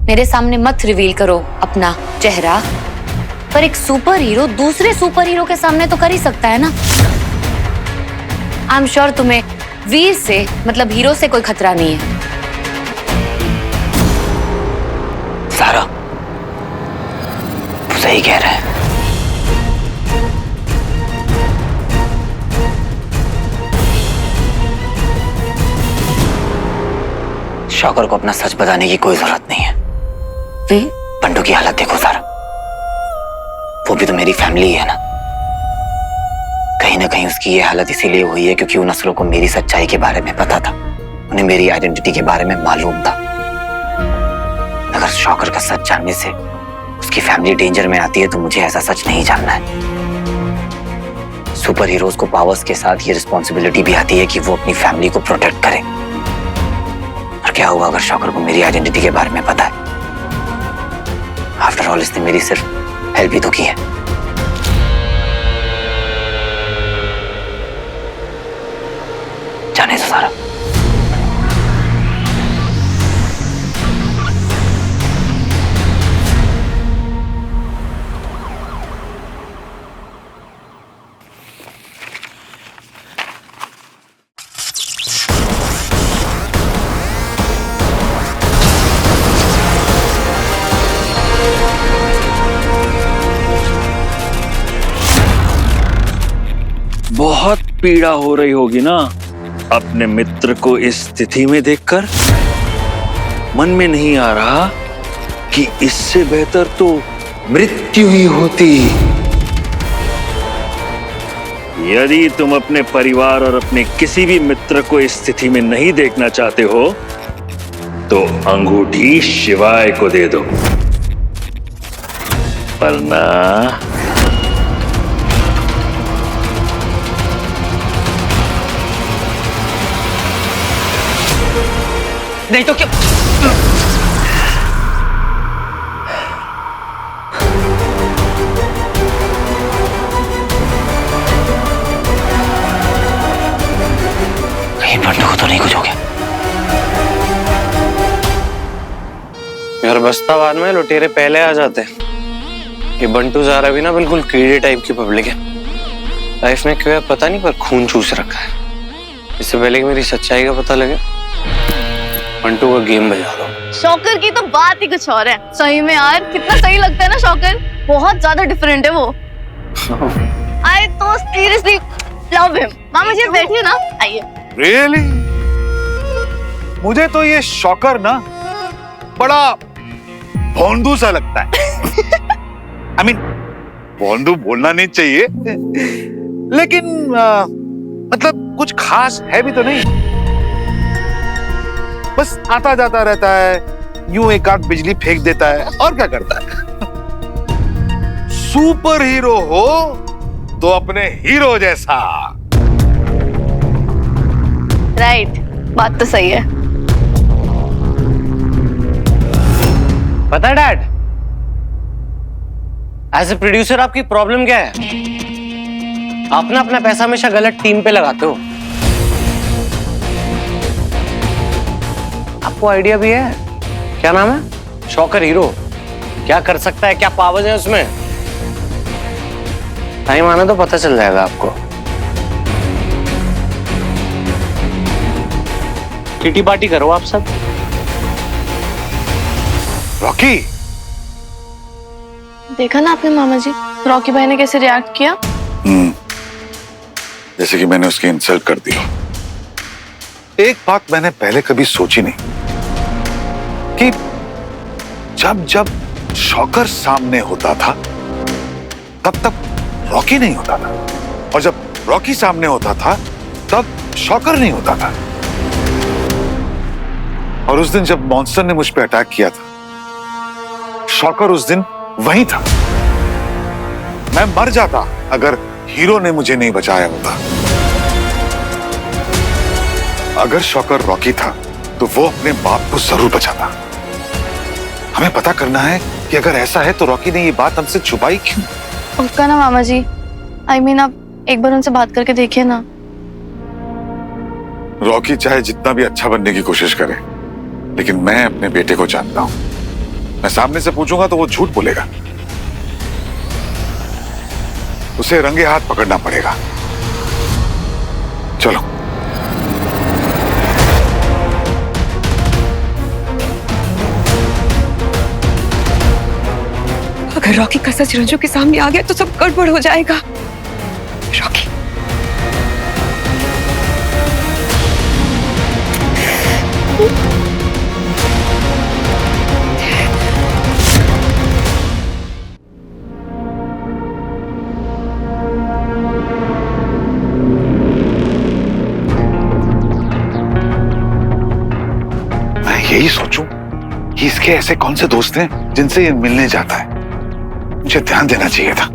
मेरे सामने मत रिवील करो अपना चेहरा, पर एक सुपर हीरो दूसरे सुपर हीरो के सामने तो कर ही सकता है ना। आई एम श्योर तुम्हें वीर से मतलब हीरो से कोई खतरा नहीं है। सारा तू सही कह रहा है। शौकर को अपना सच बताने की कोई जरूरत नहीं है। बंटू की हालत देखो सारा, वो भी तो मेरी फैमिली है ना। कहीं ना कहीं उसकी ये हालत इसीलिए हुई है क्योंकि उन असलों को मेरी सच्चाई के बारे में पता था, उन्हें मेरी आइडेंटिटी के बारे में मालूम था। अगर शौकर का सच जानने से उसकी फैमिली डेंजर में आती है तो मुझे ऐसा सच नहीं जानना है। सुपर हीरोज को पावर्स के साथ ये रिस्पॉन्सिबिलिटी भी आती है कि वो अपनी फैमिली को प्रोटेक्ट करे। और क्या हुआ अगर शौकर को मेरी आइडेंटिटी के बारे में पता है? आफ्टर ऑल इसने मेरी सिर्फ हेल्प ही तो की है। जाने दो सारा। बहुत पीड़ा हो रही होगी ना अपने मित्र को इस स्थिति में देखकर। मन में नहीं आ रहा कि इससे बेहतर तो मृत्यु ही होती। यदि तुम अपने परिवार और अपने किसी भी मित्र को इस स्थिति में नहीं देखना चाहते हो तो अंगूठी शिवाय को दे दो, वरना नहीं तो क्या? कहीं बंटू को तो नहीं कुछ हो गया? यार बस्ताबाद में लुटेरे पहले आ जाते हैं। ये बंटू ज़ारा भी ना बिल्कुल कीड़े टाइप की पब्लिक है। लाइफ में क्यों है पता नहीं, पर खून चूस रखा है। इससे पहले कि मेरी सच्चाई का पता लगे बंटू का गेम बजा दो। शौकर की तो बात ही कुछ और है। सही में यार कितना सही लगता है ना शौकर, बहुत ज्यादा डिफरेंट है वो। आई तो सीरियसली लव हिम। मामा जी बैठिए ना, आइए। रियली? मुझे तो ये शौकर ना बड़ा भोंदू सा लगता है। आई मीन भोंदू बोलना नहीं चाहिए, लेकिन मतलब कुछ खास है भी तो नहीं। बस आता जाता रहता है, यूं एक आध बिजली फेंक देता है और क्या करता है। सुपर हीरो हो तो अपने हीरो जैसा। राइट, बात तो सही है। पता है डैड, एज ए प्रोड्यूसर आपकी प्रॉब्लम क्या है? आप ना अपना पैसा हमेशा गलत टीम पे लगाते हो। आपको आइडिया भी है? क्या नाम है? शौकर हीरो। क्या कर सकता है, क्या पावर्स है उसमें? टाइम आना तो पता चल जाएगा आपको। किटी पार्टी करो आप सब। रॉकी, देखा ना आपने मामा जी, रॉकी भाई ने कैसे रिएक्ट किया। जैसे कि मैंने उसकी इंसल्ट कर दी। एक बात मैंने पहले कभी सोची नहीं कि जब जब शौकर सामने होता था तब तक रॉकी नहीं होता था, और जब रॉकी सामने होता था तब शौकर नहीं होता था। और उस दिन जब मॉन्स्टर ने मुझ पे अटैक किया था, शौकर उस दिन वहीं था। मैं मर जाता अगर हीरो ने मुझे नहीं बचाया होता। अगर शौकर रॉकी था तो वो अपने बाप को जरूर बचाता। हमें पता करना है कि अगर ऐसा है तो रॉकी ने ये बात हमसे छुपाई क्यों। उसका ना मामा जी, आई मीन आप एक बार उनसे बात करके देखिए ना। रॉकी चाहे जितना भी अच्छा बनने की कोशिश करे, लेकिन मैं अपने बेटे को जानता हूं। मैं सामने से पूछूंगा तो वो झूठ बोलेगा। उसे रंगे हाथ पकड़ना पड़ेगा। चलो। अगर रॉकी का सच रंजू के सामने आ गया तो सब गड़बड़ हो जाएगा। रॉकी मैं यही सोचूं कि इसके ऐसे कौन से दोस्त हैं जिनसे ये मिलने जाता है। मुझे ध्यान देना चाहिए था।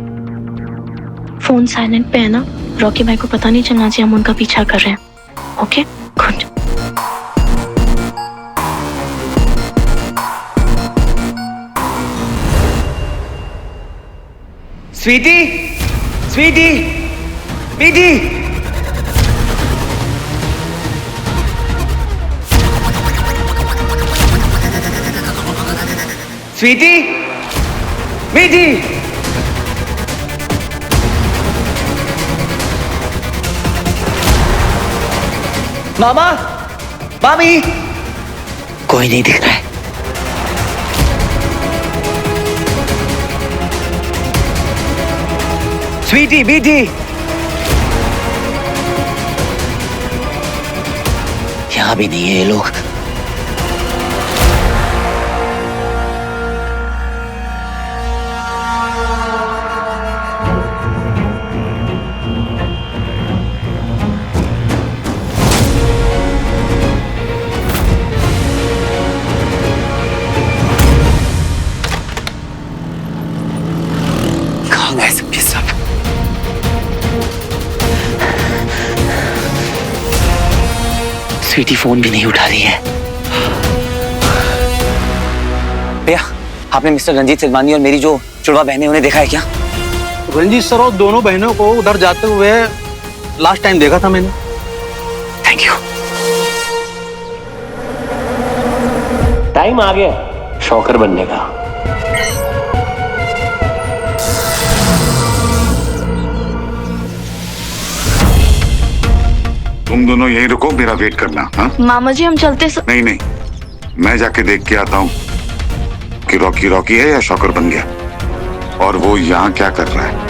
फोन साइलेंट पे है ना, रॉकी भाई को पता नहीं चलना चाहिए हम उनका पीछा कर रहे हैं। Okay good. Sweetie, sweetie, sweetie. Sweetie, sweetie. मामा, मामी। कोई नहीं दिख रहा है। स्वीटी, बीटी। यहां भी नहीं है ये लोग। कहां गए सब के सब? स्वीटी फोन भी नहीं उठा रही है। भैया, आपने मिस्टर रंजीत सिलवानी और मेरी जो जुड़वा बहनें उन्हें देखा है क्या? रंजीत सर और दोनों बहनों को उधर जाते हुए लास्ट टाइम देखा था मैंने। Thank you. टाइम आ गया शॉकर बनने का। तुम दोनों यहीं रुको, मेरा वेट करना। हाँ? मामा जी हम चलते नहीं नहीं, मैं जाके देख के आता हूँ कि रॉकी रॉकी है या शॉकर बन गया, और वो यहाँ क्या कर रहा है।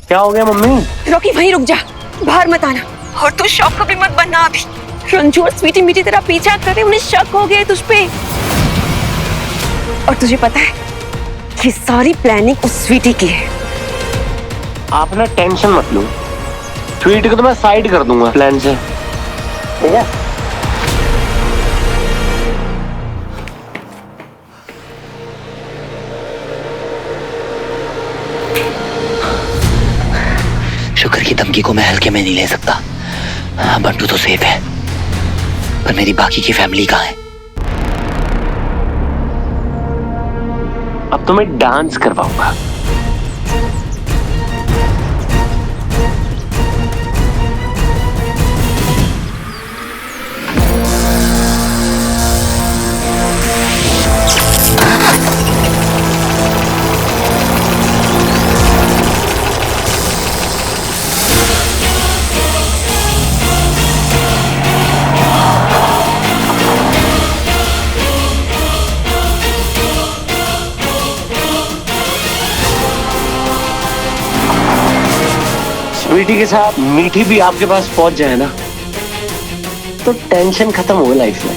क्या हो गया मम्मी? रॉकी वहीं रुक जा, बाहर मत आना। और तू शौक को भी मत बनना अभी। रंजू और स्वीटी मीठी तेरा पीछा करे, उन्हें शक हो गया तुझ पे। और तुझे पता है ये सारी प्लानिंग उस स्वीटी की है। आप ना टेंशन मत लो, स्वीटी को तो मैं साइड कर दूंगा प्लान से। ठीक है? शुक्र की धमकी को मैं हल्के में नहीं ले सकता। हाँ, बंटू तो सेफ है, पर मेरी बाकी की फैमिली कहाँ है? अब तो मैं डांस करवाऊंगा। स्वीटी के साथ मीठी भी आपके पास पहुंच जाए ना, तो टेंशन खत्म हो गई लाइफ में।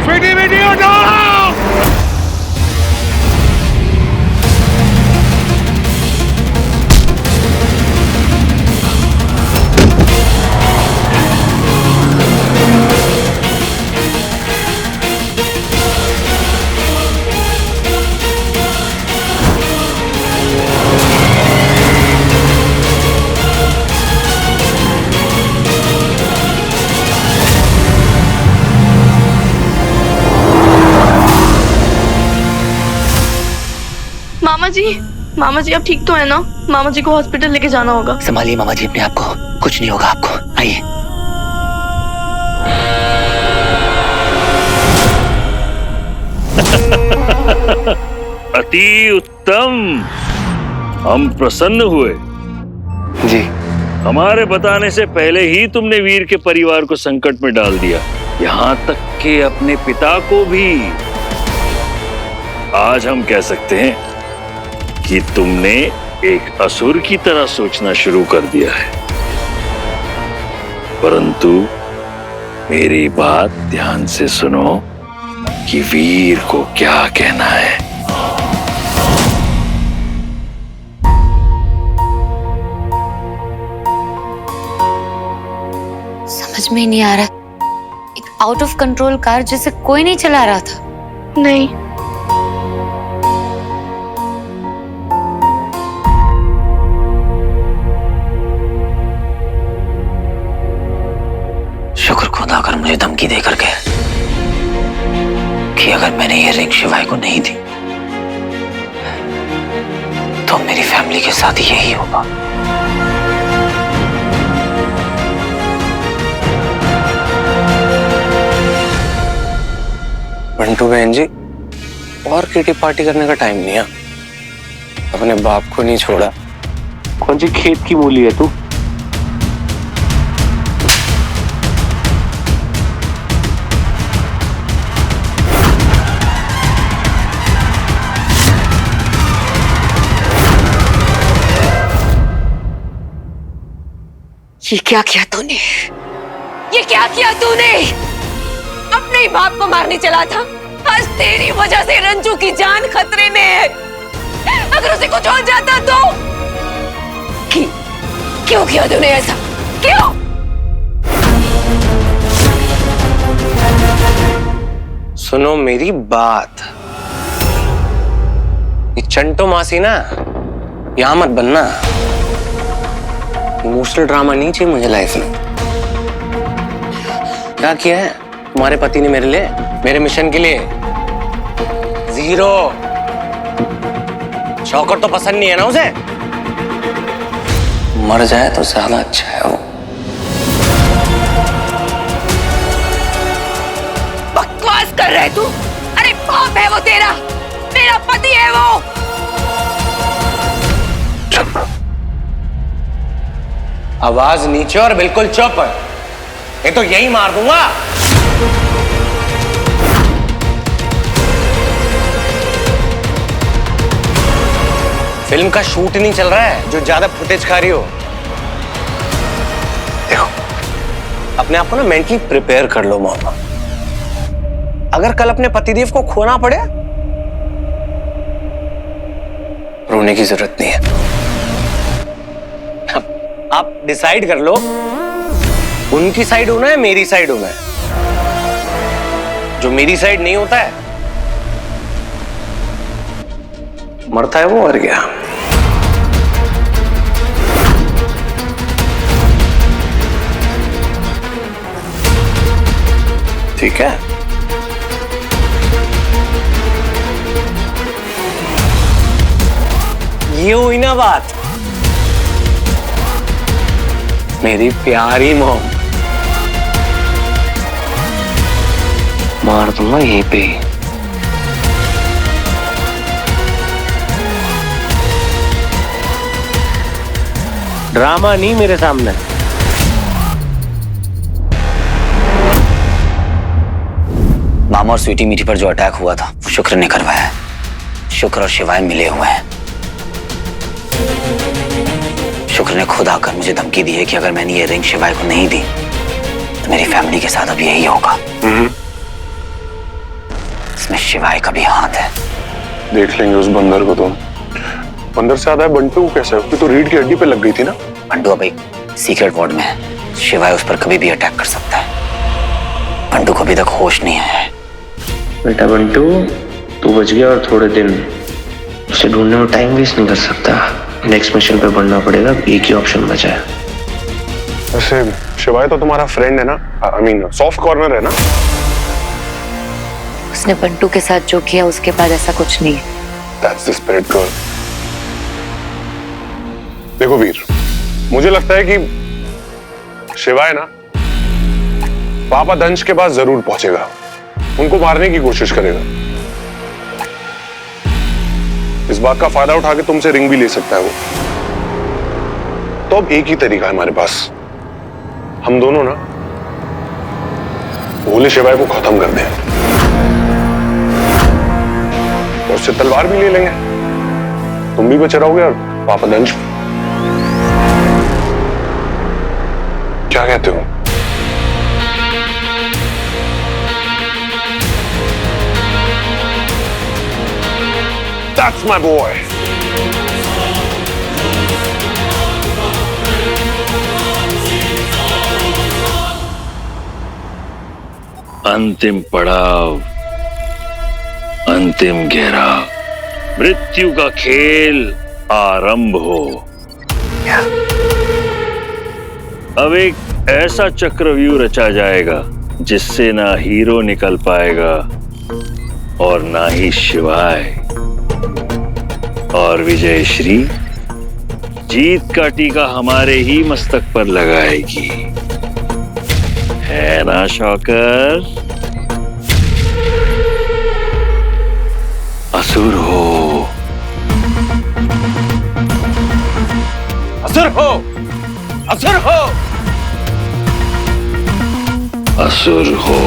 स्वीटी वीडियो मामा जी आप ठीक तो है ना? मामा जी को हॉस्पिटल लेके जाना होगा। संभालिए मामा जी अपने आप को, कुछ नहीं होगा आपको, आइए। अति उत्तम, हम प्रसन्न हुए। जी हमारे बताने से पहले ही तुमने वीर के परिवार को संकट में डाल दिया, यहाँ तक कि अपने पिता को भी। आज हम कह सकते हैं कि तुमने एक असुर की तरह सोचना शुरू कर दिया है। परंतु मेरी बात ध्यान से सुनो कि वीर को क्या कहना है। समझ में ही नहीं आ रहा, एक आउट ऑफ कंट्रोल कार जिसे कोई नहीं चला रहा था। नहीं, शुक्र खुदा अगर मुझे धमकी देकर गए कि अगर मैंने ये रिंग शिवाय को नहीं दी तो मेरी फैमिली के साथ यही होगा। बंटू बहन जी, और किटी पार्टी करने का टाइम नहीं है। अपने बाप को नहीं छोड़ा। कौन सी खेत की मूली है तू? ये क्या किया तूने? ये क्या किया तूने? अपने ही बाप को मारने चला था। आज तेरी वजह से रंजू की जान खतरे में है। अगर उसे कुछ हो जाता तो क्यों किया तूने ऐसा? क्यों? सुनो मेरी बात, ये चंटो मासी ना यहाँ मत बनना। इमोशनल ड्रामा नहीं चाहिए मुझे लाइफ में। क्या किया है तुम्हारे पति ने मेरे लिए, मेरे मिशन के लिए? जीरो। शौकर तो पसंद नहीं है ना उसे? मर जाए तो ज्यादा अच्छा है वो। बकवास कर रहा है तू? अरे बाप है वो तेरा, मेरा पति है वो। चुप, आवाज नीचे और बिल्कुल चुप। ये तो यही मार दूंगा। फिल्म का शूट नहीं चल रहा है जो ज्यादा फुटेज खा रही हो। देखो, अपने आप को ना मेंटली प्रिपेयर कर लो मामा। अगर कल अपने पतिदेव को खोना पड़े, रोने की जरूरत नहीं है। आप डिसाइड कर लो, उनकी साइड होना है मेरी साइड होना है। जो मेरी साइड नहीं होता है मरता है वो, मर गया। ठीक है? ये हुई ना बात मेरी प्यारी मॉम। मार दूंगा यहीं पे। ड्रामा नहीं मेरे सामने। मामा और स्वीटी मीठी पर जो अटैक हुआ था वो शुक्र ने करवाया है। शुक्र और शिवाय मिले हुए हैं। शुक्र ने खुद आकर मुझे धमकी दी है कि अगर मैंने ये रिंग शिवाय को नहीं दी तो मेरी फैमिली के साथ अब यही होगा। इसमें शिवाय का भी हाथ है। देख लेंगे उस बंदर को। तो बंदर से आता है बंटू कैसे? उसकी तो रीढ़ की हड्डी पे लग गई थी ना। बंटू अब एक सीक्रेट वार्ड में है। शिवाय उस पर कभी भी अटैक कर सकता है। बंटू को अभी तक होश नहीं आया है। बेटा बंटू, तू बच गया और थोड़े दिन उसे ढूंढने में टाइम वेस्ट नहीं कर सकता। नेक्स्ट मिशन पे बढ़ना पड़ेगा। एक ही ऑप्शन बचा है। वैसे शिवाय तो तुम्हारा फ्रेंड है ना? आई मीन सॉफ्ट कॉर्नर है ना? उसने बंटू के साथ जो किया उसके बाद ऐसा कुछ नहीं है। That's the spirit girl. देखो वीर, मुझे लगता है कि शिवाय ना पापा दंश के पास जरूर पहुंचेगा, उनको मारने की कोशिश करेगा। इस बात का फायदा उठा के तुमसे रिंग भी ले सकता है वो। तो अब एक ही तरीका है हमारे पास, हम दोनों ना भोले शिवाय को खत्म कर दें और उससे तलवार भी ले लेंगे, तुम भी बचे रहोगे और पापा दंश। क्या कहते हो? That's my boy. अंतिम पड़ाव, अंतिम घेराव, मृत्यु का खेल आरंभ हो। अब एक ऐसा चक्रव्यूह रचा जाएगा जिससे ना हीरो निकल पाएगा और ना ही शिवाय, और विजयश्री जीत का टीका हमारे ही मस्तक पर लगाएगी, है ना शौकर? असुर हो, असुर हो, असुर हो, असुर हो।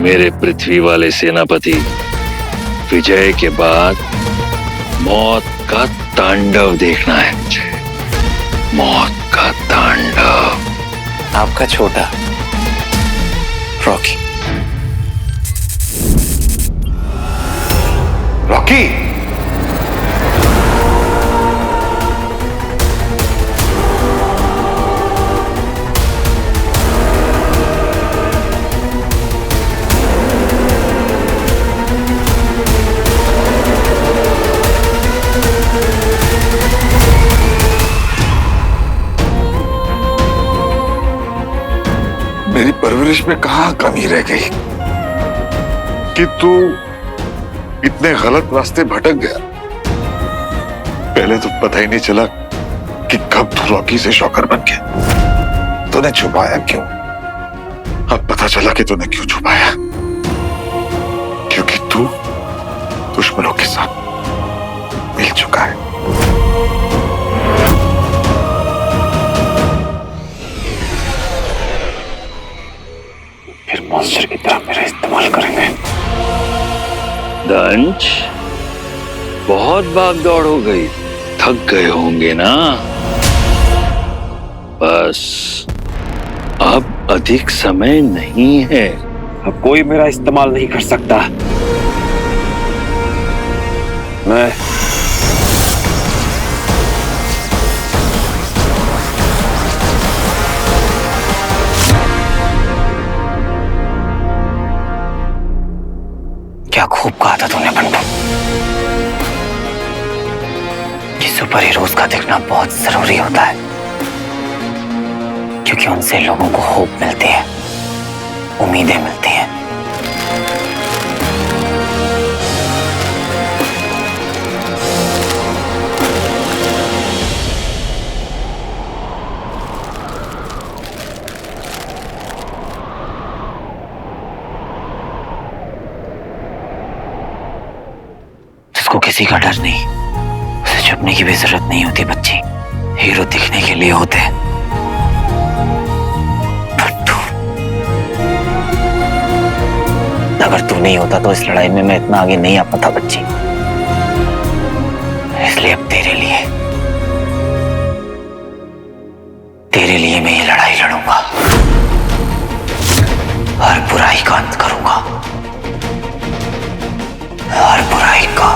मेरे पृथ्वी वाले सेनापति, विजय के बाद मौत का तांडव देखना है मुझे, मौत का तांडव। आपका छोटा रॉकी। रॉकी, मेरी परवरिश में कहां कमी रह गई कि तू इतने गलत रास्ते भटक गया। पहले तो पता ही नहीं चला कि कब तू रॉकी से शौकर बन गया। तूने छुपाया क्यों? अब पता चला कि तूने क्यों छुपाया, क्योंकि तू दुश्मनों के साथ मिल चुका है। फिर मॉन्स्टर की तरह मेरा इस्तेमाल करेंगे। दंश, बहुत भाग दौड़ हो गई, थक गए होंगे ना? बस अब अधिक समय नहीं है। अब कोई मेरा इस्तेमाल नहीं कर सकता। मैं क्या खूब कहा था तूने बंटू कि सुपर हीरोज का दिखना बहुत जरूरी होता है, क्योंकि उनसे लोगों को होप मिलती है, उम्मीदें मिलती हैं। जिसको किसी का डर नहीं, उसे छुपने की भी जरूरत नहीं होती बच्ची। हीरो दिखने के लिए होते हैं। अगर तू नहीं होता तो इस लड़ाई में मैं इतना आगे नहीं आ पाता बच्ची। इसलिए अब तेरे लिए मैं ये लड़ाई लड़ूंगा, हर बुराई का अंत करूंगा, हर बुराई का।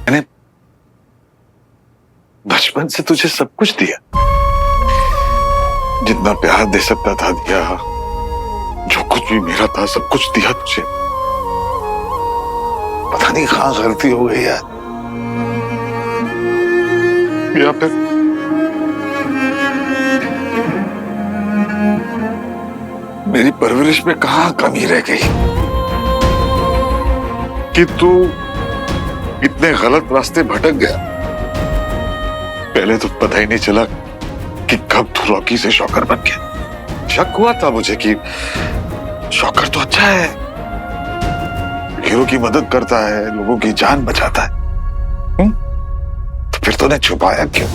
मैंने बचपन से तुझे सब कुछ दिया, जितना प्यार दे सकता था दिया, जो कुछ भी मेरा था सब कुछ दिया तुझे। पता नहीं कहां गलती हो गई यार, या फिर मेरी परवरिश में कहां कमी रह गई कि तू इतने गलत रास्ते भटक गया। पहले तो पता ही नहीं चला कि कब तू रॉकी से शॉकर बन गया। शक हुआ था मुझे कि शॉकर तो अच्छा है, हीरो की मदद करता है, लोगों की जान बचाता है। तो फिर तूने छुपाया क्यों?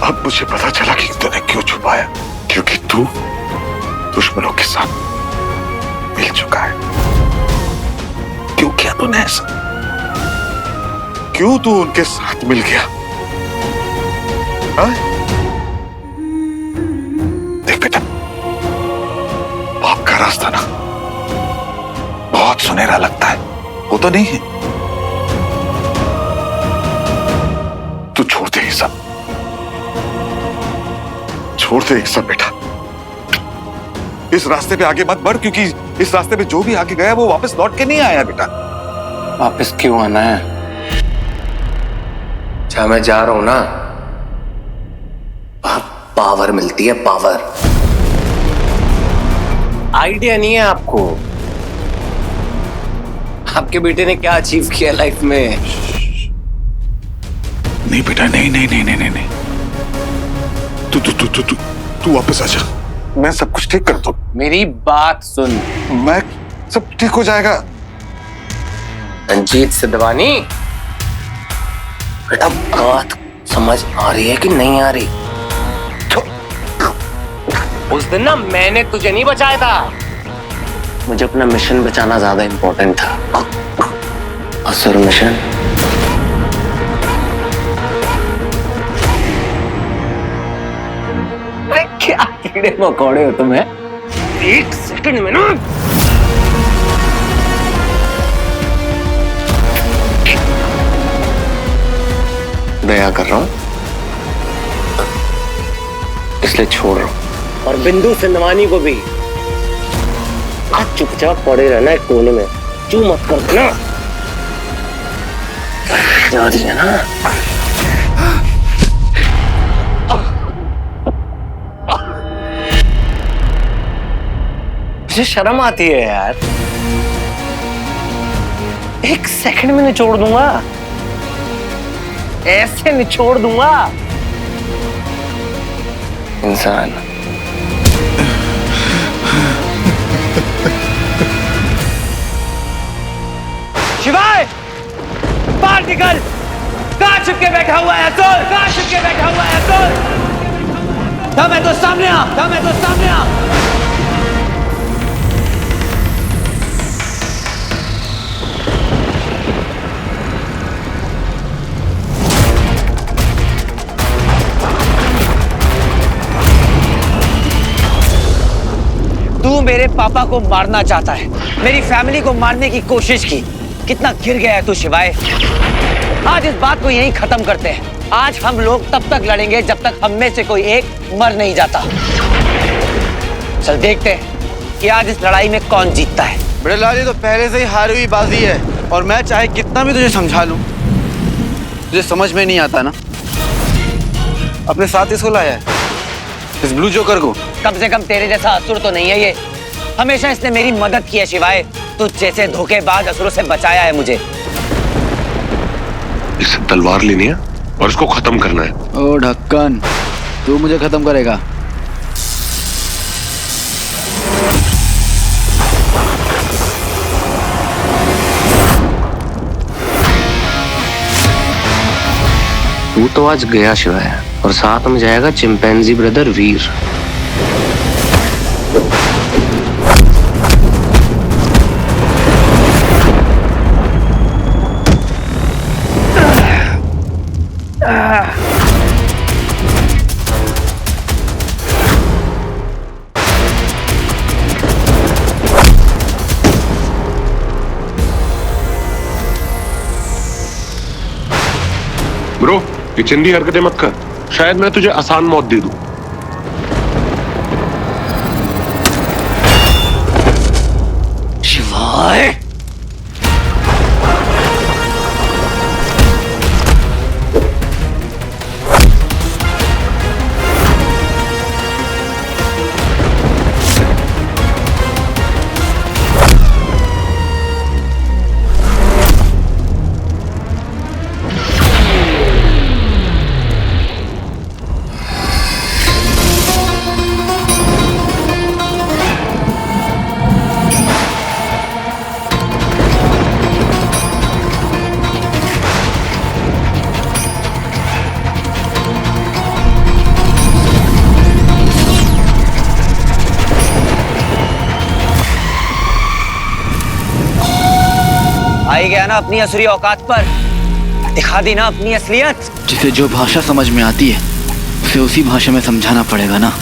अब मुझे पता चला कि तूने क्यों छुपाया, क्योंकि तू दुश्मनों के साथ मिल चुका है। क्यों किया तूने ऐसा? क्यों तू उनके साथ मिल गया? हाँ? देख बेटा, बाप का रास्ता ना बहुत सुनहरा लगता है, वो तो नहीं है। तू छोड़ दे ये सब, छोड़ दे ये सब बेटा। इस रास्ते पे आगे मत बढ़, क्योंकि इस रास्ते पे जो भी आगे गया वो वापस लौट के नहीं आया बेटा। वापस क्यों आना है? जहां मैं जा रहा हूं ना, वहां पावर मिलती है, पावर। आइडिया नहीं है आपको आपके बेटे ने क्या अचीव किया लाइफ में? नहीं बेटा, नहीं नहीं नहीं नहीं नहीं, तू वापस आ जा, मैं सब कुछ ठीक कर दूं। मेरी बात सुन, मैं सब ठीक हो जाएगा। रंजीत सिद्धवानी, बेटा बात समझ आ रही है कि नहीं आ रही? उस दिन ना मैंने तुझे नहीं बचाया था, मुझे अपना मिशन बचाना ज्यादा इंपॉर्टेंट था। असुर मिशन क्या कीड़े मकोड़े हो तुम्हें? एक सेकंड में ना दया कर रहा हूं, इसलिए छोड़ रहा हूं। और बिंदु सिंधवानी को भी आज चुपचाप पड़े रहना एक कोने में, चू मत कर देना। जा रही है ना? मुझे शर्म आती है यार, एक सेकंड में निचोड़ दूंगा, ऐसे निचोड़ दूंगा। इंसान शिवाय, बाहर निकल। कहां छिपके बैठा हुआ है असुर? कहां छिपके बैठा हुआ है असुर? था मैं तो सामने आ, था मैं तो सामने आ। तू मेरे पापा को मारना चाहता है, मेरी फैमिली को मारने की कोशिश की। कितना गिर गया है तू शिवाय। आज इस बात को यहीं खत्म करते हैं। आज हम लोग तब तक लड़ेंगे जब तक हम में से कोई एक मर नहीं जाता। चल देखते हैं कि आज इस लड़ाई में कौन जीतता है। बड़े लाल, ये तो पहले से ही हारी हुई बाजी है, और मैं चाहे कितना भी तुझे समझा लूं, तुझे समझ में नहीं आता ना। अपने साथ इसको लाया है, इस ब्लू जोकर को। कम से कम तेरे जैसा असुर तो नहीं है ये। हमेशा इसने मेरी मदद की है शिवाय। तू जैसे धोखेबाज असुरों से बचाया है मुझे। इससे तलवार लेनी है और इसको खत्म करना है। ओ ढक्कन, तू मुझे खत्म करेगा? तू तो आज गया शिवाय, और साथ में जाएगा चिंपैंजी ब्रदर वीर। ब्रो, ये चिंदी हरकतें मत कर। शायद मैं तुझे आसान मौत दे दूं। शिवाय, आई गया ना अपनी असली औकात पर, दिखा दी ना अपनी असलियत। जिसे जो भाषा समझ में आती है उसे उसी भाषा में समझाना पड़ेगा ना।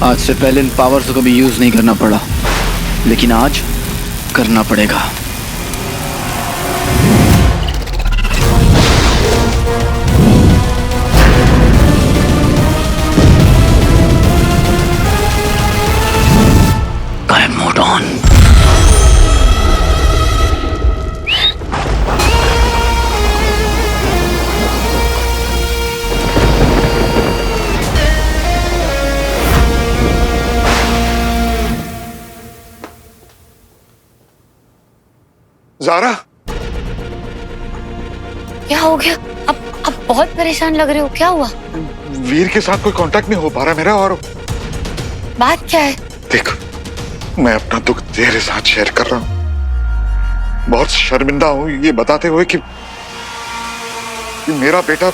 आज से पहले इन पावर्स को कभी यूज नहीं करना पड़ा, लेकिन आज करना पड़ेगा। Mode on. ज़ारा, क्या हो गया? अब बहुत परेशान लग रहे हो, क्या हुआ? वीर के साथ कोई कांटेक्ट नहीं हो पा रहा मेरा। और बात क्या है? देख, मैं अपना दुख तेरे साथ शेयर कर रहा हूं। बहुत शर्मिंदा हूं ये बताते हुए कि मेरा बेटा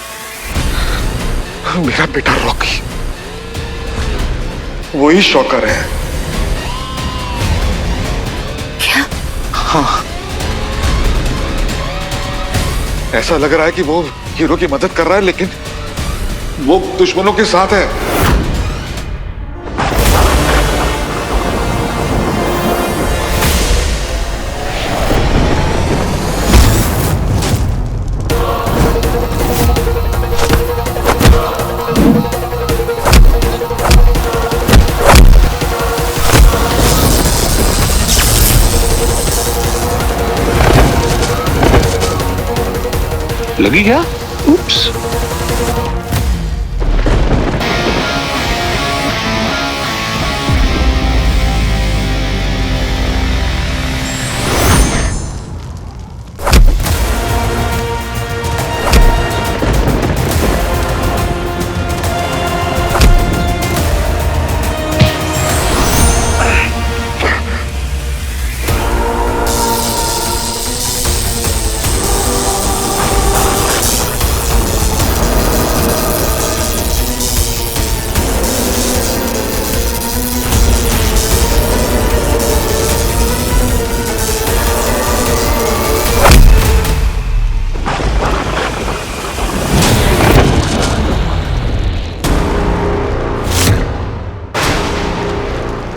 रॉकी वही शॉकर है। क्या? हाँ, ऐसा लग रहा है कि वो हीरो की मदद कर रहा है, लेकिन वो दुश्मनों के साथ है। लगी क्या? उप्स।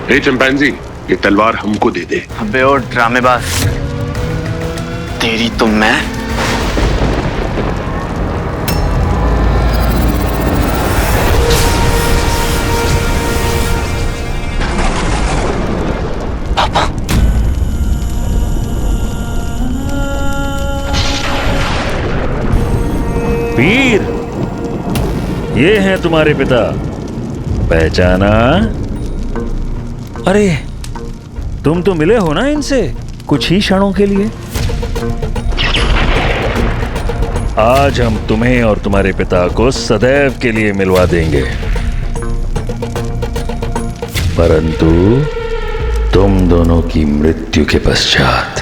ए चिंपैंजी, ये तलवार हमको दे दे। अबे ओ ड्रामेबाज, तेरी तो मैं। वीर, ये हैं तुम्हारे पिता, पहचाना? अरे, तुम तो मिले हो ना इनसे कुछ ही क्षणों के लिए। आज हम तुम्हें और तुम्हारे पिता को सदैव के लिए मिलवा देंगे, परंतु तुम दोनों की मृत्यु के पश्चात।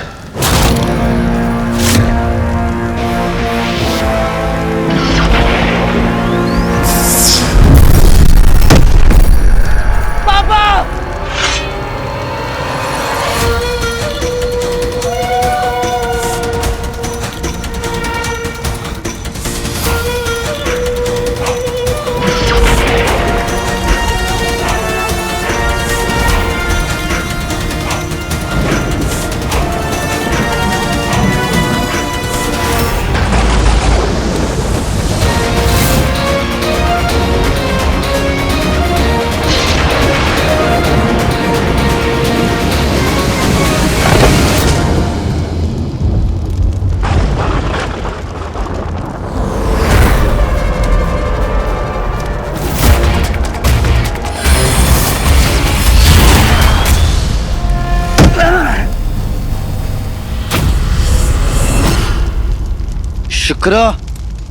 शकरा,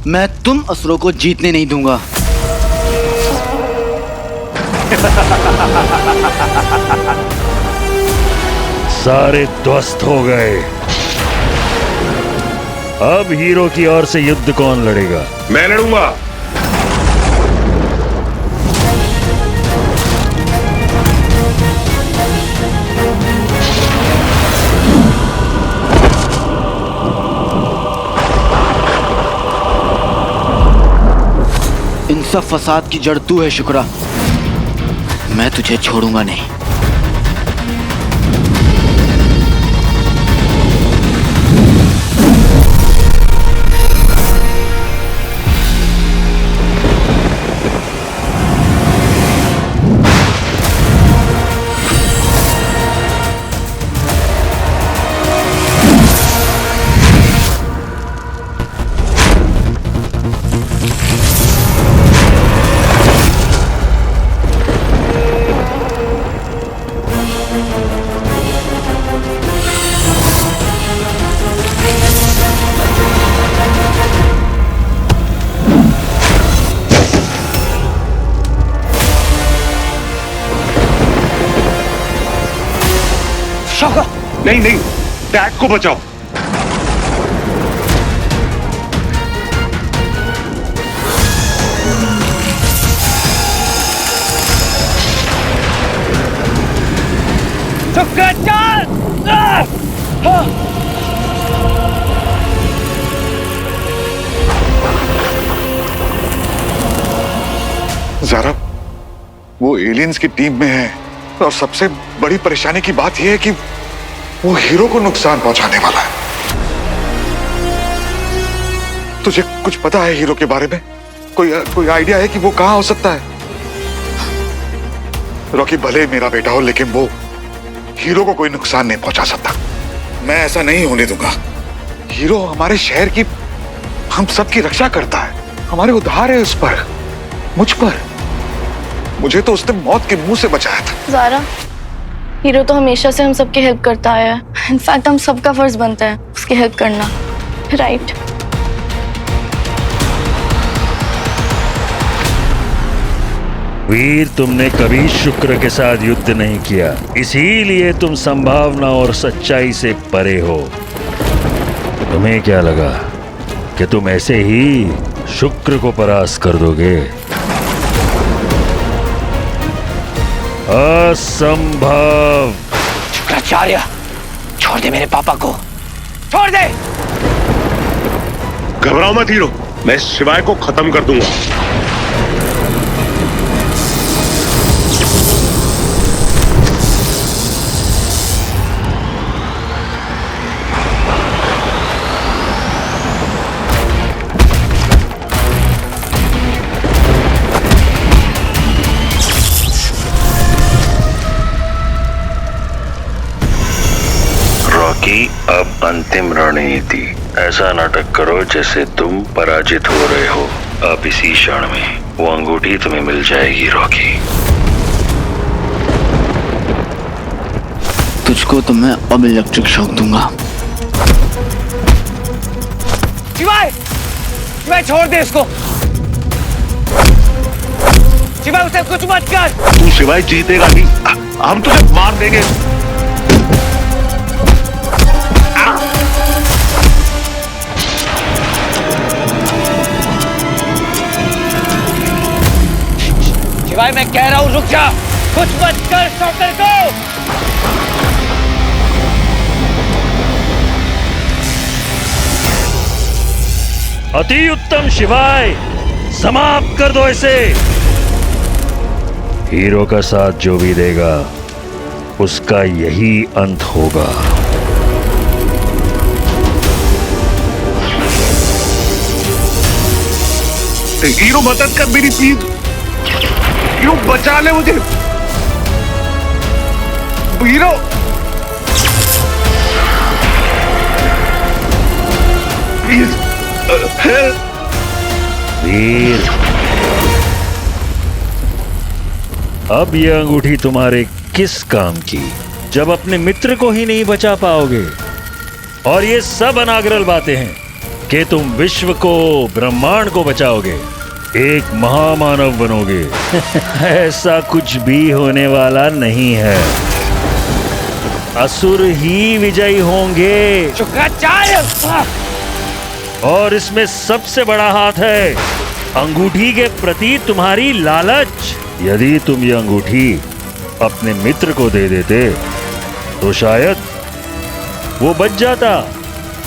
मैं तुम असुरों को जीतने नहीं दूंगा। सारे ध्वस्त हो गए। अब हीरो की ओर से युद्ध कौन लड़ेगा? मैं लड़ूंगा। इन सब फसाद की जड़ तू है शुक्रा। मैं तुझे छोड़ूंगा नहीं। नहीं नहीं, डैड को बचाओ। ज़ारा, वो एलियंस की टीम में है और सबसे बड़ी परेशानी की बात यह है कि वो हीरो को नुकसान पहुंचाने वाला है। तुझे कुछ पता है हीरो के बारे में? कोई आइडिया है कि वो कहां हो सकता है? रॉकी भले मेरा बेटा हो, लेकिन वो हीरो को कोई नुकसान नहीं पहुंचा सकता। मैं ऐसा नहीं होने दूंगा। हीरो हमारे शहर की, हम सबकी रक्षा करता है। हमारे उधार है उस पर, मुझ पर। मुझे तो उसने मौत के मुंह से बचाया था। ज़ारा, हीरो तो हमेशा से हम सबकी हेल्प करता आया है। इनफैक्ट हम सबका फर्ज बनता है उसकी हेल्प करना, राइट? वीर, तुमने कभी शुक्र के साथ युद्ध नहीं किया, इसीलिए तुम संभावना और सच्चाई से परे हो। तुम्हें क्या लगा कि तुम ऐसे ही शुक्र को परास्त कर दोगे? असंभव। शुक्राचार्य, छोड़ दे मेरे पापा को, छोड़ दे। घबराओ मत हीरो, मैं इस शिवाय को खत्म कर दूंगा। अब अंतिम रणनीति। ऐसा नाटक करो जैसे तुम पराजित हो रहे हो। अब इसी क्षण में वो अंगूठी तुम्हें मिल जाएगी रॉकी। तुझको तो मैं अब इलेक्ट्रिक शॉक दूंगा। शिवाय, शिवाय छोड़ दे इसको। शिवाय उसे कुछ मत कर। तू शिवाय जीतेगा नहीं, हम तुझे मार देंगे। शिवाय, मैं कह रहा हूं रुक जा, कुछ मत कर शॉकर को। अति उत्तम शिवाय, समाप्त कर दो इसे। हीरो का साथ जो भी देगा उसका यही अंत होगा। हीरो मदद कर मेरी, प्लीज। हीरो बचा ले मुझे। Hero, please help. वीर, अब यह अंगूठी तुम्हारे किस काम की, जब अपने मित्र को ही नहीं बचा पाओगे? और ये सब अनागरल बातें हैं। कि तुम विश्व को, ब्रह्मांड को बचाओगे, एक महामानव बनोगे। ऐसा कुछ भी होने वाला नहीं है। असुर ही विजयी होंगे। शुक्राचार्य! और इसमें सबसे बड़ा हाथ है अंगूठी के प्रति तुम्हारी लालच। यदि तुम ये अंगूठी अपने मित्र को दे देते तो शायद वो बच जाता,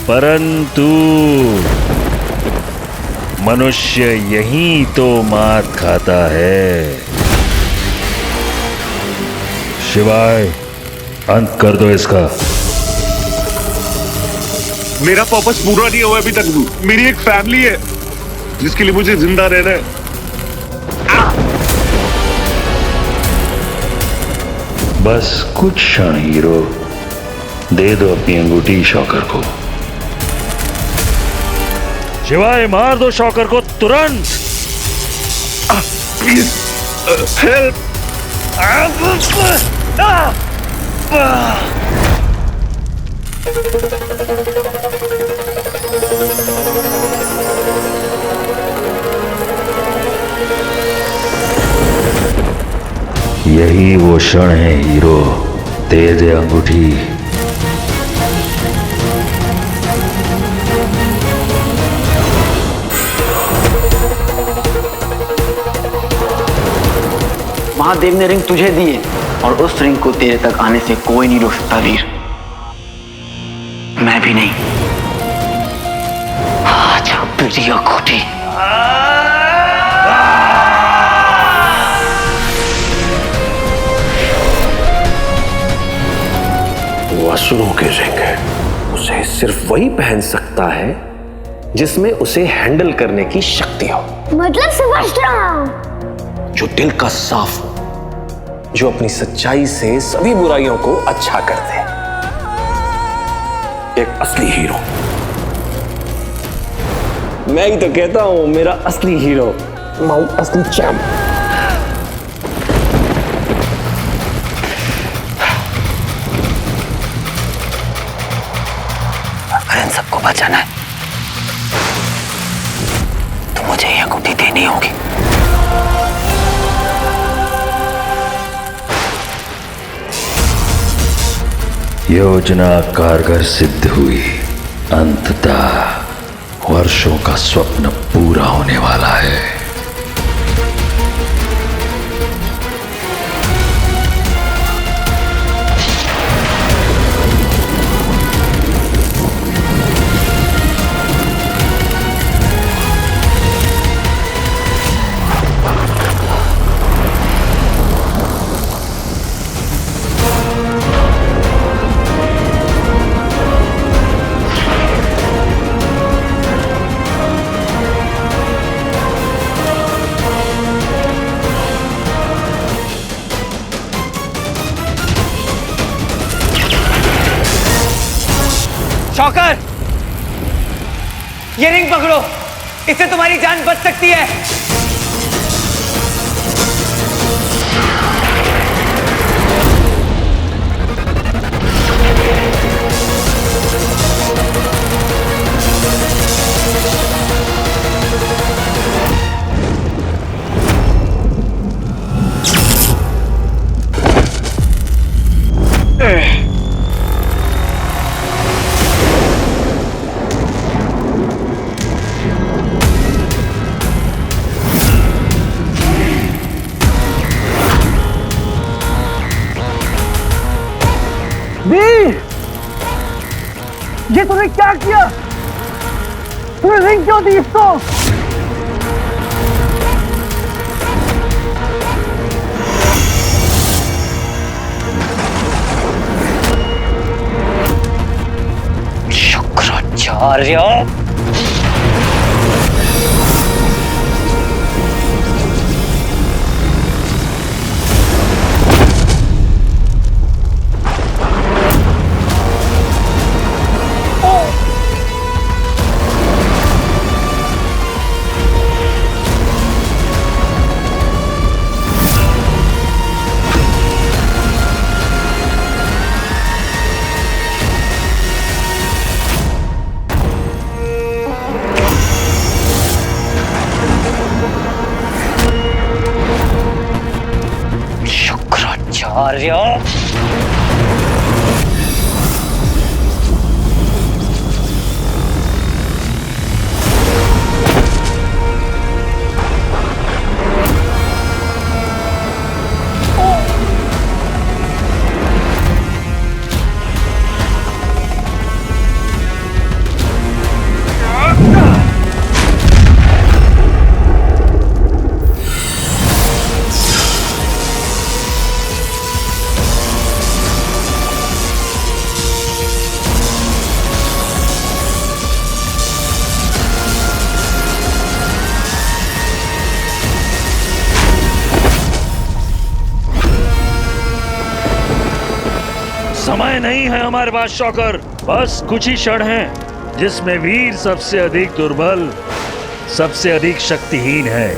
परंतु मनुष्य यही तो मात खाता है। शिवाय, अंत कर दो इसका। मेरा पर्पस पूरा नहीं हुआ अभी तक। मेरी एक फैमिली है जिसके लिए मुझे जिंदा रहना है। बस कुछ क्षण हीरो, दे दो अपनी अंगूठी शॉकर को। शिवाय, मार दो शॉकर को तुरंत। Please help. यही वो क्षण है हीरो, दे दे अंगूठी। महादेव ने रिंग तुझे दी है और उस रिंग को तेरे तक आने से कोई नहीं रोक सकता वीर। मैं भी नहीं। आजा प्रिय खोटी। वो असुरों के रिंग है। उसे सिर्फ वही पहन सकता है जिसमें उसे हैंडल करने की शक्ति हो। मतलब समझ रहा हूँ। जो दिल का साफ हो, जो अपनी सच्चाई से सभी बुराइयों को अच्छा कर दे। एक असली हीरो। मैं ही तो कहता हूं, मेरा असली हीरो, माउंट असली चैंप। अगर इन सबको बचाना है तो मुझे यह अंगूठी देनी होगी। योजना कारगर सिद्ध हुई। अंततः वर्षों का स्वप्न पूरा होने वाला है। शॉकर, ये रिंग पकड़ो, इससे तुम्हारी जान बच सकती है। ये तूने क्या किया? तूने रिंग क्यों दी इसको? शुक्राचार्य, समय नहीं है हमारे पास शॉकर, बस कुछ ही क्षण हैं जिसमें वीर सबसे अधिक दुर्बल, सबसे अधिक शक्तिहीन है।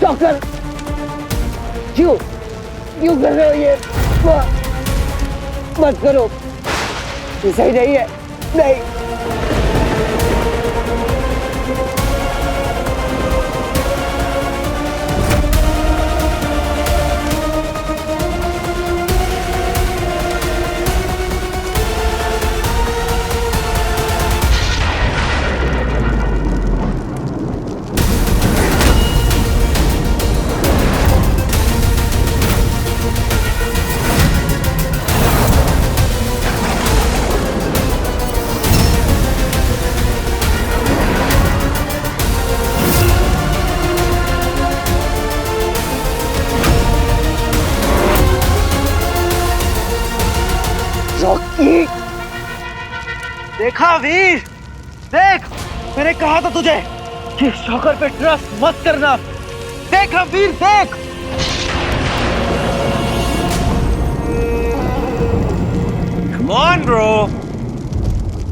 शॉकर, क्यों कर रहे हो ये? मत करो, ये सही नहीं है। नहीं, रॉकी, देखा वीर, देख, मैंने कहा था तुझे कि शॉकर पे ट्रस्ट मत करना। देखा वीर, देख। कम ऑन ब्रो,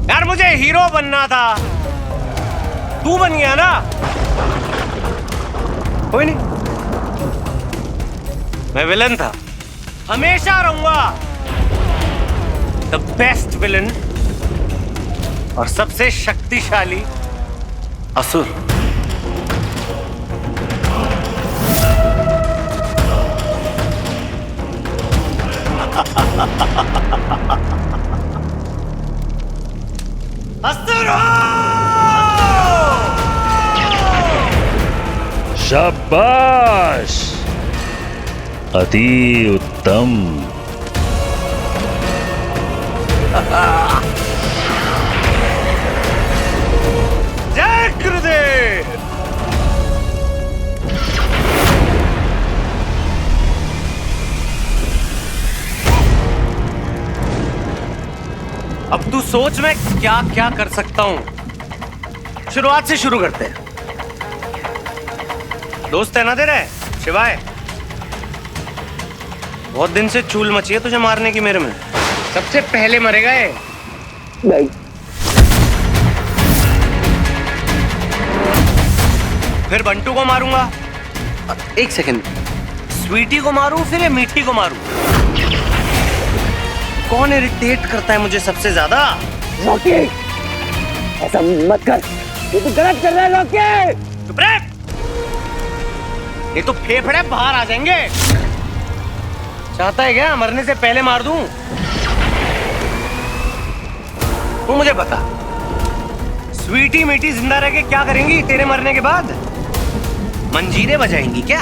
यार मुझे हीरो बनना था, तू बन गया ना। कोई नहीं, मैं विलन था, हमेशा रहूंगा द बेस्ट विलन और सबसे शक्तिशाली असुर। असुर हो! शाबाश, अति उत्तम। जय गुरुदेव। अब तू सोच मैं क्या क्या कर सकता हूं। शुरुआत से शुरू करते हैं। दोस्त है ना तेरे शिवाय? बहुत दिन से चूल मची है तुझे मारने की मेरे में। सबसे पहले मरेगा ये। नहीं, फिर बंटू को मारूंगा। एक सेकंड, स्वीटी को मारूं फिर ये मीठी को मारूं? कौन इरिटेट करता है मुझे सबसे ज्यादा? रॉकी, ऐसा मत कर, ये तो गलत कर रहा है रॉकी। चुप रह, ये तो फेफड़े बाहर आ जाएंगे। चाहता है क्या मरने से पहले मार दूं? तू मुझे बता, स्वीटी मीठी जिंदा रह के क्या करेंगी तेरे मरने के बाद? मंजीरे बजाएंगी क्या?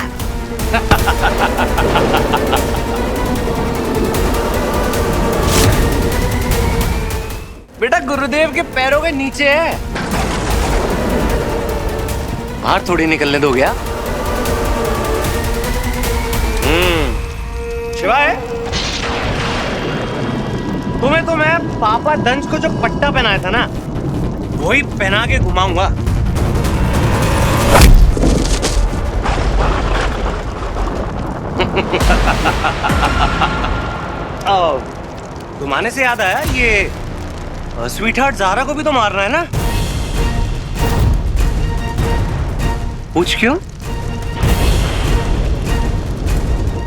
बेटा गुरुदेव के पैरों के नीचे है, बाहर थोड़ी निकलने दो क्या? शिवाय, तुम्हें तो मैं पापा दंश को जो पट्टा पहनाया था ना, वही पहना के घुमाऊंगा। घुमाने से याद आया, ये स्वीटहार्ट ज़ारा को भी तो मारना है ना? पूछ क्यों?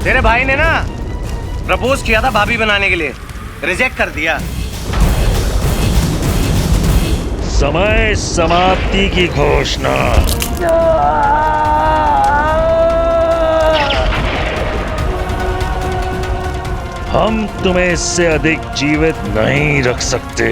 तेरे भाई ने ना प्रपोज किया था भाभी बनाने के लिए, रिजेक्ट कर दिया। समय समाप्ति की घोषणा। हम तुम्हें इससे अधिक जीवित नहीं रख सकते।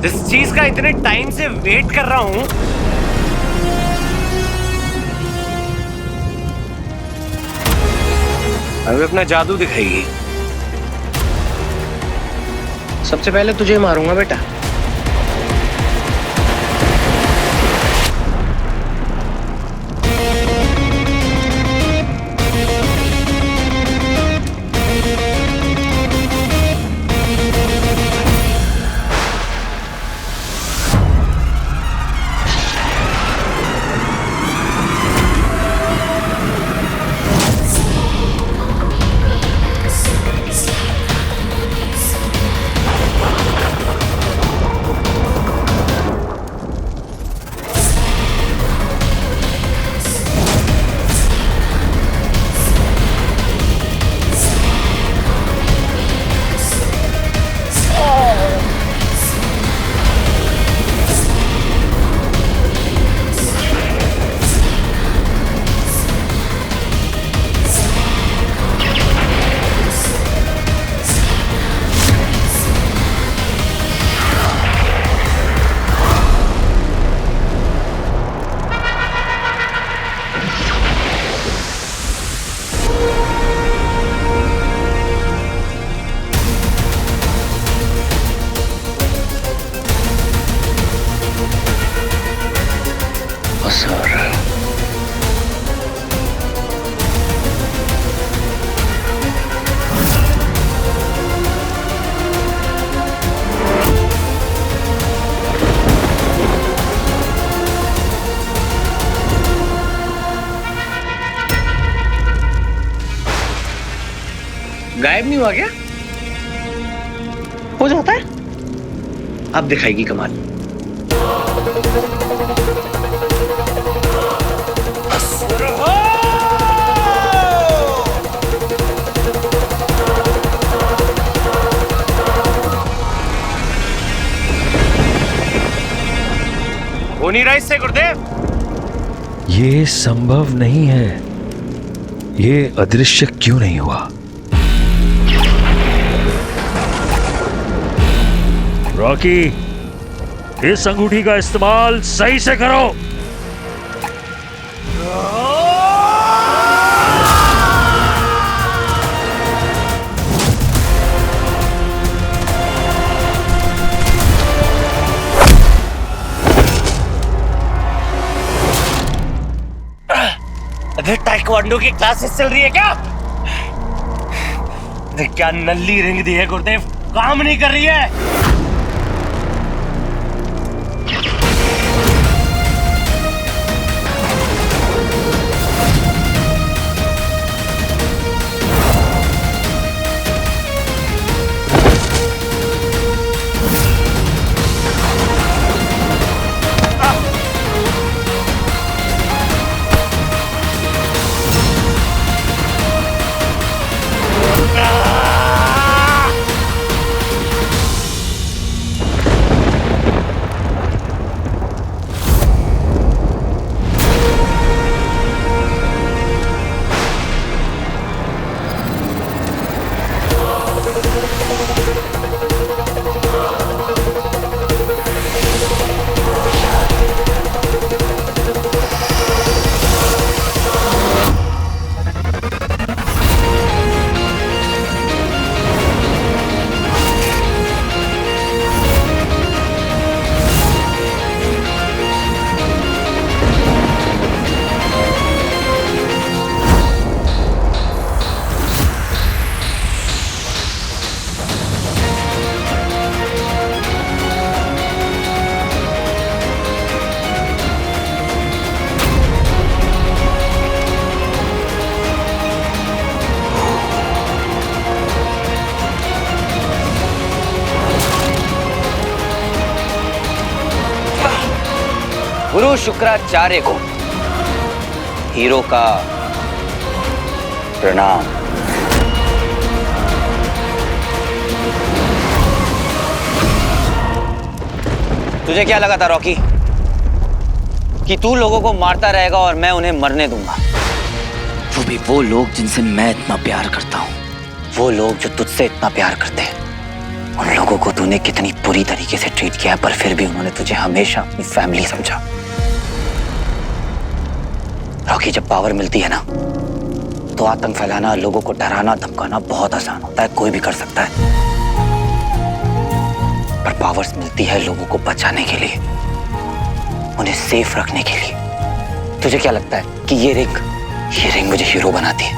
जिस चीज का इतने टाइम से वेट कर रहा हूं, अभी अपना जादू दिखाएगी। सबसे पहले तुझे मारूंगा बेटा। गायब नहीं हुआ क्या? हो जाता है। अब दिखाएगी कमाल। हो नहीं रहा इससे गुरुदेव। ये संभव नहीं है। ये अदृश्य क्यों नहीं हुआ? रॉकी, इस अंगूठी का इस्तेमाल सही से करो। अबे ताइक्वांडो की क्लासेस चल रही है क्या? अरे क्या नल्ली रिंग दी है गुरुदेव, काम नहीं कर रही है। गुरु शुक्राचार्य को हीरो का प्रणाम। तुझे क्या लगा था रॉकी कि तू लोगों को मारता रहेगा और मैं उन्हें मरने दूंगा? वो भी वो लोग जिनसे मैं इतना प्यार करता हूँ, वो लोग जो तुझसे इतना प्यार करते हैं। उन लोगों को तूने कितनी बुरी तरीके से ट्रीट किया, पर फिर भी उन्होंने तुझे हमेशा अपनी फैमिली समझा। रॉकी, जब पावर मिलती है ना तो आतंक फैलाना, लोगों को डराना धमकाना बहुत आसान होता है, कोई भी कर सकता है। पर पावर्स मिलती है लोगों को बचाने के लिए, उन्हें सेफ रखने के लिए। तुझे क्या लगता है कि ये रिंग मुझे हीरो बनाती है?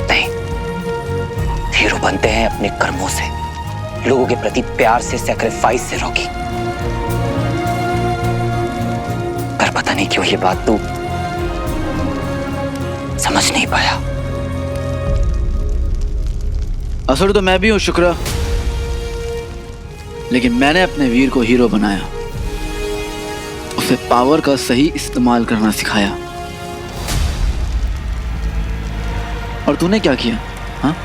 नहीं, हीरो बनते हैं अपने कर्मों से, लोगों के प्रति प्यार से, सैक्रिफाइस से रॉकी। पर पता नहीं क्यों ये बात तू समझ नहीं पाया। असुर तो मैं भी हूं शुक्र, लेकिन मैंने अपने वीर को हीरो बनाया, उसे पावर का सही इस्तेमाल करना सिखाया। और तूने क्या किया? हाँ,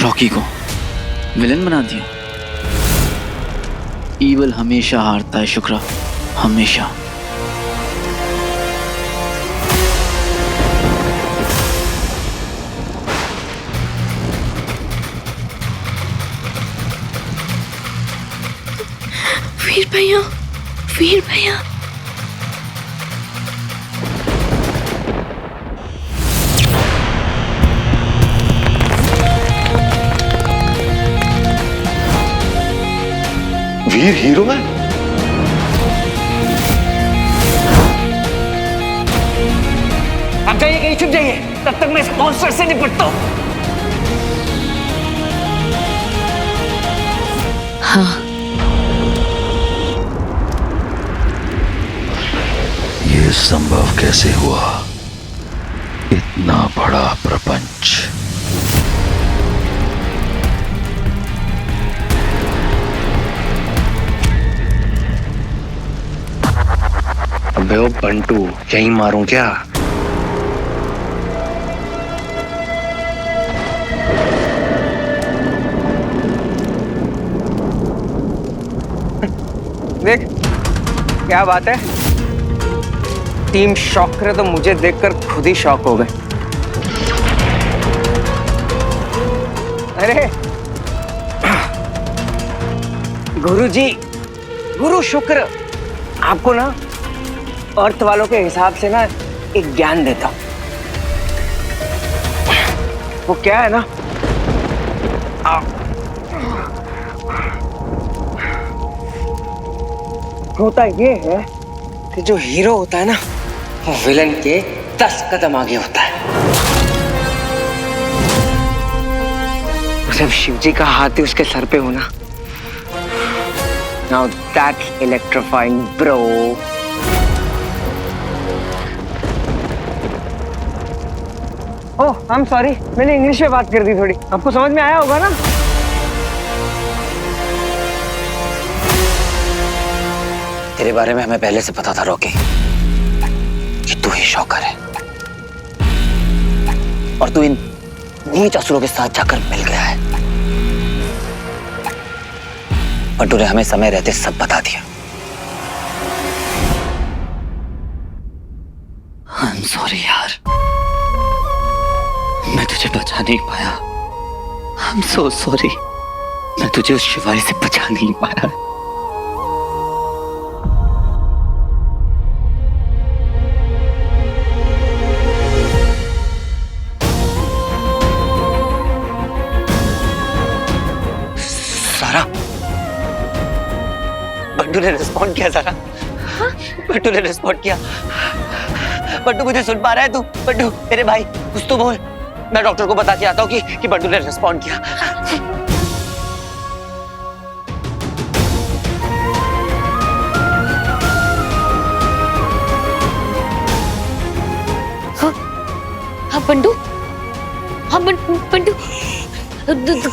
रॉकी को विलेन बना दिया। ईवल हमेशा हारता है शुक्र, हमेशा। वीर भैया, वीर भैया। वीर हीरो है? आप जाइए, कहीं छुप जाइए, तब तक मैं इस मॉन्स्टर से निपटता हूं। हाँ, ये संभव कैसे हुआ? इतना बड़ा प्रपंच। अबे ओ बंटू, यहीं मारूं क्या? देख क्या बात है, टीम शॉकर तो मुझे देखकर खुद ही शॉक हो गए। अरे गुरुजी, गुरु शुक्र आपको ना अर्थ वालों के हिसाब से ना एक ज्ञान देता हूं। वो क्या है ना, होता ये है कि जो हीरो होता है ना, वो विलन के 10 कदम आगे होता है। जब शिवजी का हाथी उसके सर पे होना, now that's electrifying bro. Oh I am sorry, मैंने इंग्लिश में बात कर दी थोड़ी, आपको समझ में आया होगा ना? तेरे बारे में हमें पहले से पता था रॉकी, कि तू ही शॉकर है, और तू इन नीच असुरों के साथ जाकर मिल गया है। पर तूने हमें समय रहते सब बता दिया। आई एम सॉरी यार, मैं तुझे बचा नहीं पाया। आई एम सो सॉरी, मैं तुझे उस शिवाय से बचा नहीं पाया। बंटू ने रिस्पॉन्ड किया सारा। हाँ? बंटू ने रिस्पॉन्ड किया। बंटू मुझे सुन पा रहा है तू? बंटू मेरे भाई कुछ तो बोल, मैं डॉक्टर को बता के आता हूँ कि बंटू ने रिस्पॉन्ड किया। हाँ बंटू, हाँ बंटू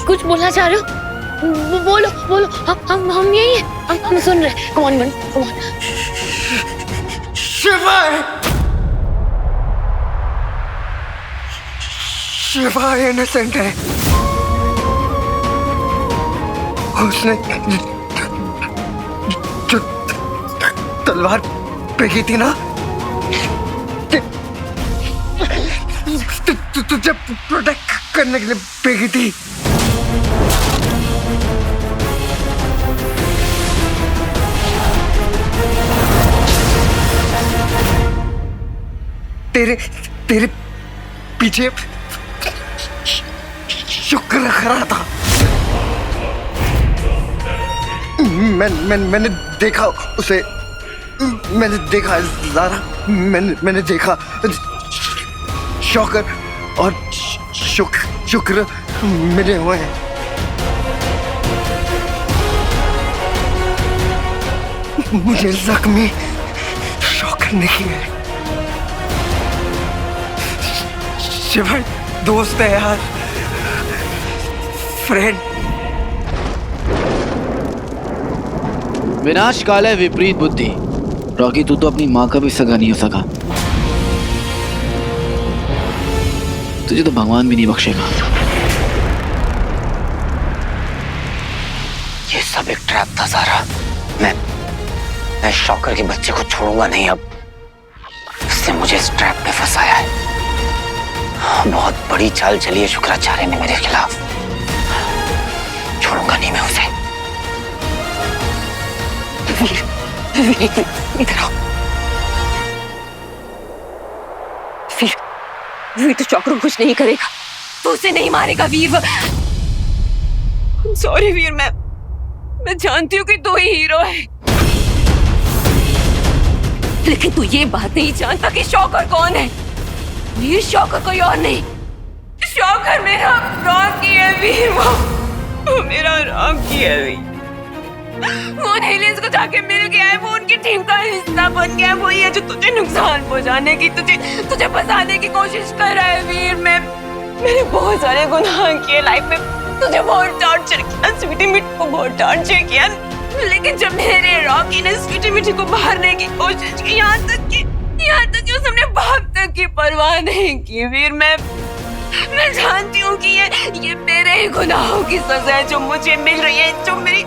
कुछ बोलना चाह रहे हो? बोलो बोलो, हम यही हैं, हम सुन रहे। Come on Bantu, come on. Shiva innocent है। उसने जो तलवार फेंकी थी ना, तुझे प्रोटेक्ट करने के लिए फेंकी थी। तेरे तेरे पीछे शुक्र खड़ा था। मैंने देखा उसे, मैंने देखा ज़ारा, मैंने देखा शौकर और शुक्र मिले हुए हैं। मुझे जख्मी शौकर नहीं है, शिवाय दोस्त है यार, फ्रेंड। विनाश काल है विपरीत बुद्धि। रॉकी तू तो अपनी माँ का भी सगा नहीं हो सका, तुझे तो भगवान भी नहीं बख्शेगा। ये सब एक ट्रैप था ज़ारा। मैं शौकर के बच्चे को छोड़ूंगा नहीं। अब उसने मुझे इस ट्रैप में फंसाया है। बहुत बड़ी चाल चली है शुक्राचार्य ने मेरे खिलाफ। छोड़ूंगा नहीं मैं उसे। इधर आओ। वीर तो शौकर को कुछ नहीं करेगा, तो उसे नहीं मारेगा वीर। सॉरी वीर, मैं जानती हूँ कि तू ही हीरो है, लेकिन तू ये बात नहीं जानता कि शौकर कौन है। वीर शौकर कोई और नहीं, शौकर मेरा रॉकी है वीर। वो मेरा रॉकी है वीर। वो एलियंस को जाके मिल गया है, वो उनकी टीम का हिस्सा बन गया है। वही है जो तुझे नुकसान पहुंचाने की, तुझे फंसाने की कोशिश कर रहा है वीर। मैंने बहुत सारे गुनाह किए लाइफ में, तुझे बहुत टॉर्चर किया, स्वीटी मिठी को बहुत टॉर्चर किया, लेकिन जब मेरे रॉकी ने स्वीटी मिठी को मारने की कोशिश की, यहाँ तक कि उसने अपने बाप तक की परवाह नहीं की वीर। मैं जानती हूँ कि ये मेरे ही गुनाहों की सजा है जो मुझे मिल रही है, जो मेरी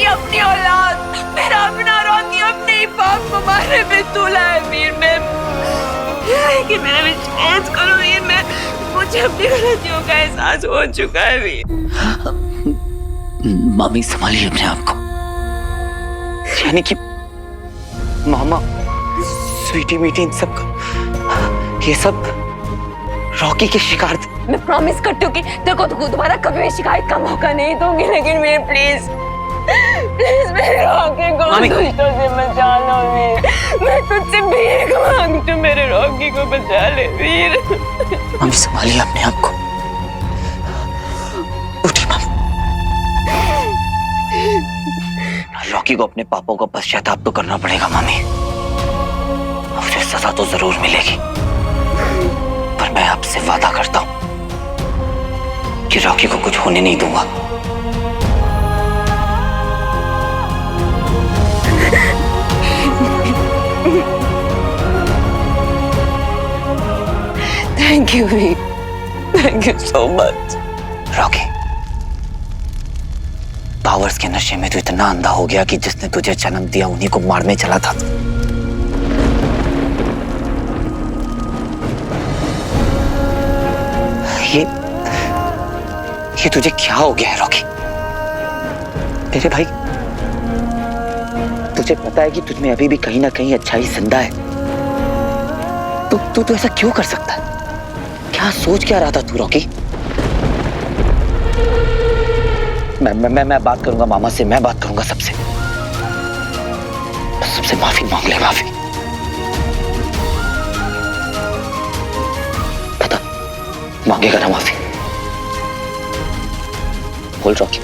अपनी औलाद, मेरा अपना रॉकी अपने ही बाप को मारने पे तुला है वीर। लेकिन मेरा विश्वास करो वीर, मुझे अपनी गलतियों का एहसास हो चुका है वीर। मामी संभालिए अपने आप को। यानी कि मामा, स्वीटी मीटी, इन सब ये सब रॉकी के शिकार थे। मैं प्रॉमिस करती हूँ कि तेरे को दोबारा कभी भी शिकायत का मौका नहीं दूंगी, लेकिन वीर प्लीज मेरे रॉकी को दुष्टों से बचा लो वीर। मैं तुझसे भीख मांगती हूँ, मेरे रॉकी को बचा ले वीर। मामी संभालिए अपने आप को। उठिए मामी। रॉकी को अपने पापों का पश्चाताप तो करना पड़ेगा मामी। उसे सजा तो जरूर मिलेगी, पर मैं आपसे वादा करता हूं कि रॉकी को कुछ होने नहीं दूंगा। Thank you Veer, thank you so much. Rocky, powers के नशे में तो इतना अंधा हो गया कि जिसने तुझे जन्म दिया उन्हीं को मारने चला था। ये तुझे क्या हो गया है रॉकी? मेरे भाई, तुझे पता है कि तुझ में अभी भी कहीं ना कहीं अच्छाई जिंदा है। तू ऐसा क्यों कर सकता है? क्या सोच क्या रहा था तू रॉकी? मैं बात करूंगा मामा से, मैं बात करूंगा सबसे माफी मांग ले, माफी। पता मांगेगा ना माफी? बोल रॉकी।